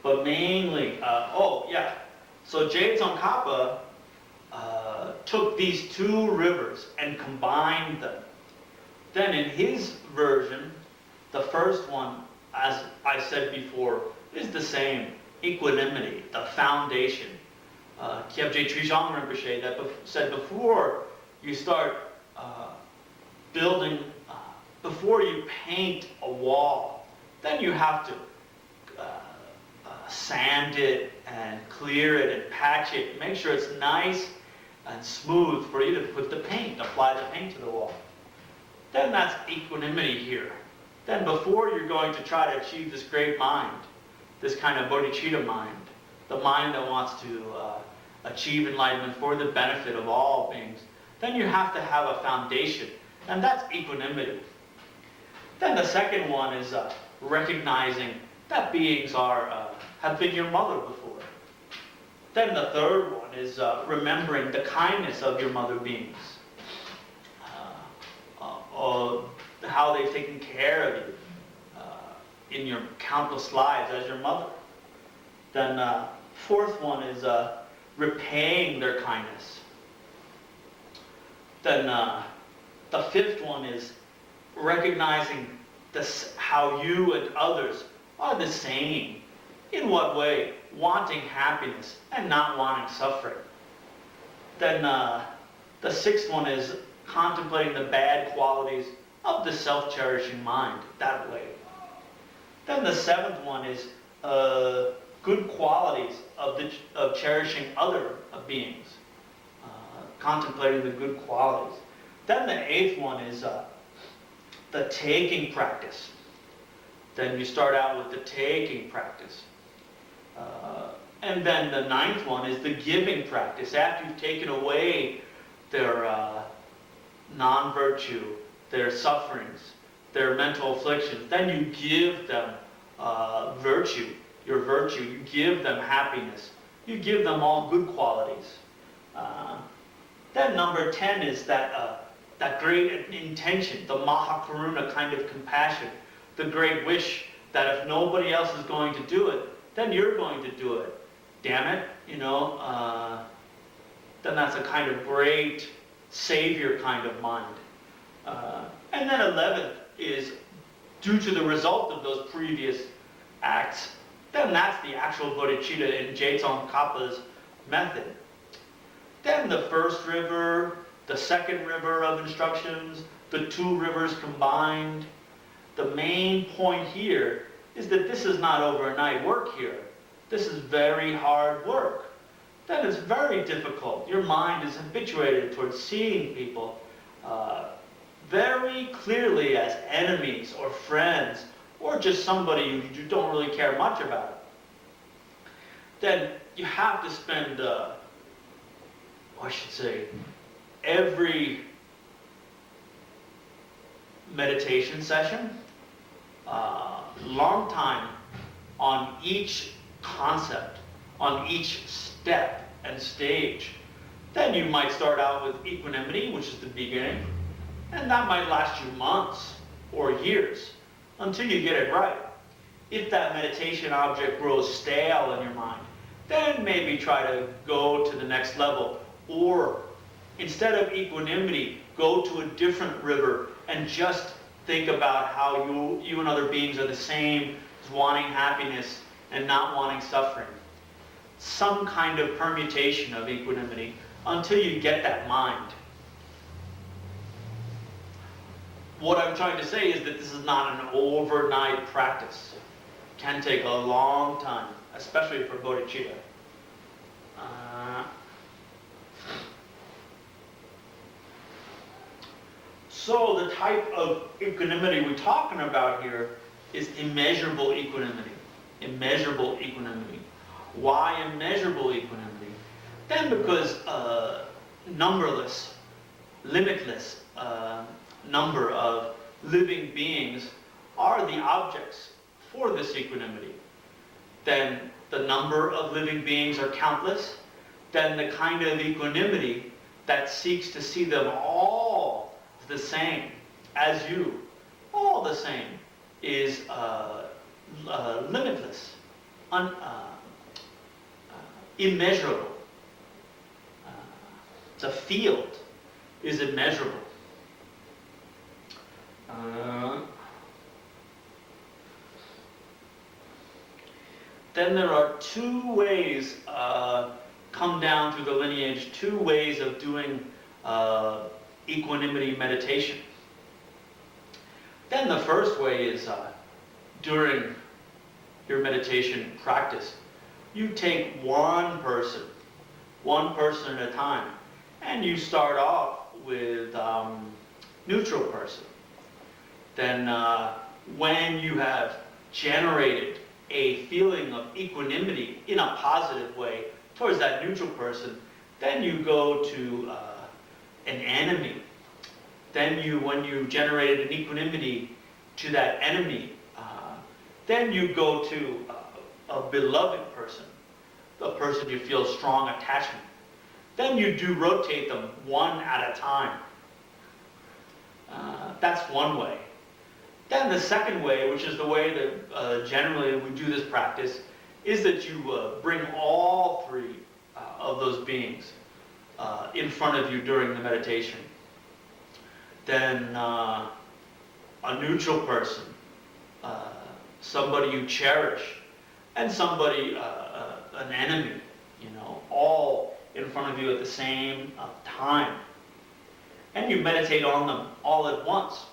But mainly, so Tsongkhapa took these two rivers and combined them. Then in his version, the first one, as I said before, is the same, equanimity, the foundation. Kyabje Trijang Rinpoche that said before you start building, before you paint a wall, then you have to sand it and clear it and patch it, make sure it's nice and smooth for you to put the paint, apply the paint to the wall. Then that's equanimity here. Then before you're going to try to achieve this great mind, this kind of bodhicitta mind, the mind that wants to achieve enlightenment for the benefit of all beings, then you have to have a foundation, and that's equanimity. Then the second one is recognizing that beings have been your mother before. Then the third one is remembering the kindness of your mother beings, how they've taken care of you in your countless lives as your mother. Then fourth one is repaying their kindness. Then the fifth one is recognizing how you and others are the same. In what way? Wanting happiness and not wanting suffering. Then the sixth one is contemplating the bad qualities of the self-cherishing mind, that way. Then the seventh one is good qualities of cherishing other beings, contemplating the good qualities. Then the eighth one is the taking practice. Then you start out with the taking practice. And then the ninth one is the giving practice. After you've taken away their non-virtue, their sufferings, their mental afflictions, then you give them virtue, your virtue. You give them happiness. You give them all good qualities. Then number 10 is that great intention, the Mahakaruna kind of compassion, the great wish that if nobody else is going to do it, then you're going to do it. Damn it, then that's a kind of great savior kind of mind. And then 11th is due to the result of those previous acts, then that's the actual bodhicitta in Tsongkhapa's method. Then the first river, the second river of instructions, the two rivers combined. The main point here is that this is not overnight work here. This is very hard work. Then it's very difficult. Your mind is habituated towards seeing people very clearly as enemies or friends or just somebody you don't really care much about. Then you have to spend, every meditation session, long time on each concept, on each step and stage. Then you might start out with equanimity, which is the beginning, and that might last you months or years until you get it right. If that meditation object grows stale in your mind, then maybe try to go to the next level, or instead of equanimity, go to a different river and just think about how you and other beings are the same, as wanting happiness and not wanting suffering. Some kind of permutation of equanimity until you get that mind. What I'm trying to say is that this is not an overnight practice. It can take a long time, especially for bodhicitta. So the type of equanimity we're talking about here is immeasurable equanimity. Immeasurable equanimity. Why immeasurable equanimity? Then because numberless, limitless number of living beings are the objects for this equanimity. Then the number of living beings are countless. Then the kind of equanimity that seeks to see them all the same as you, all the same, is limitless, immeasurable. The field is immeasurable. Then there are two ways, come down through the lineage, two ways of doing equanimity meditation. Then the first way is during your meditation practice, you take one person at a time, and you start off with neutral person. Then when you have generated a feeling of equanimity in a positive way towards that neutral person, then you go to an enemy. Then when you generated an equanimity to that enemy, then you go to a beloved person, the person you feel strong attachment. Then you do rotate them one at a time. That's one way. Then the second way, which is the way that generally we do this practice, is that you bring all three of those beings in front of you during the meditation. Then a neutral person, somebody you cherish, and somebody, an enemy, all in front of you at the same time. And you meditate on them all at once.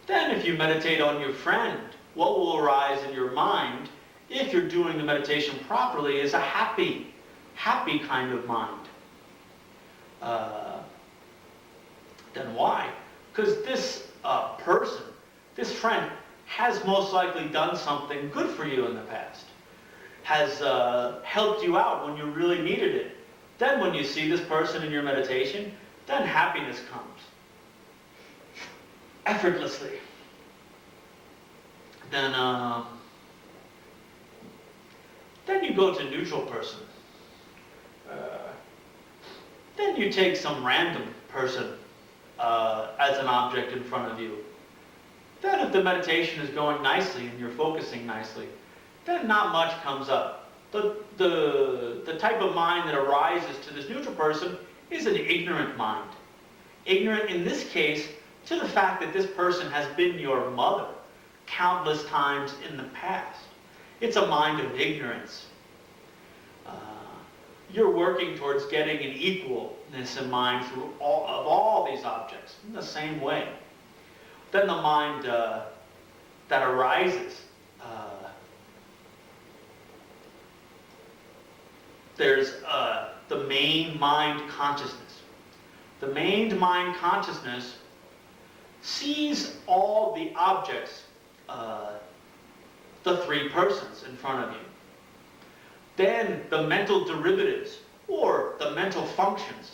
Then if you meditate on your friend, what will arise in your mind, if you're doing the meditation properly, is a happy kind of mind. Then why? Because this person, this friend, has most likely done something good for you in the past, has helped you out when you really needed it. Then when you see this person in your meditation, then happiness comes effortlessly. Then you go to neutral person. Then you take some random person as an object in front of you. Then if the meditation is going nicely and you're focusing nicely, then not much comes up. The type of mind that arises to this neutral person is an ignorant mind. Ignorant in this case to the fact that this person has been your mother countless times in the past. It's a mind of ignorance. You're working towards getting an equalness in mind through all these objects in the same way. Then the mind that arises, there's the main mind consciousness. The main mind consciousness sees all the objects, the three persons in front of you. Then the mental derivatives, or the mental functions,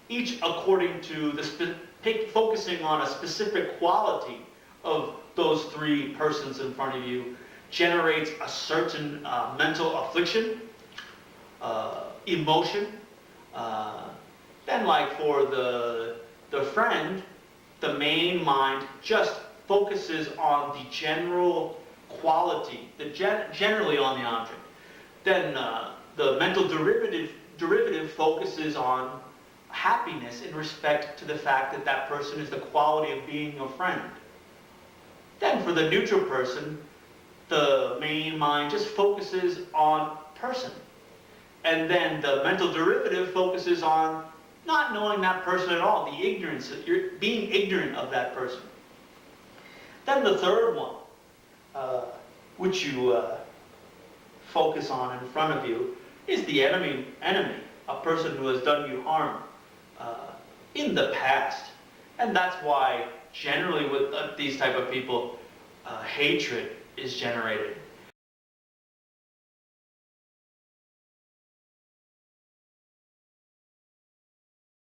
each according to focusing on a specific quality of those three persons in front of you, generates a certain mental affliction, emotion. Then like for the friend, the main mind just focuses on the general quality, generally on the object. Then the mental derivative focuses on happiness in respect to the fact that that person is the quality of being a friend. Then for the neutral person, the main mind just focuses on person. And then the mental derivative focuses on not knowing that person at all, the ignorance, you're being ignorant of that person. Then the third one, which you focus on in front of you, is the enemy, a person who has done you harm in the past. And that's why generally with these type of people, hatred is generated.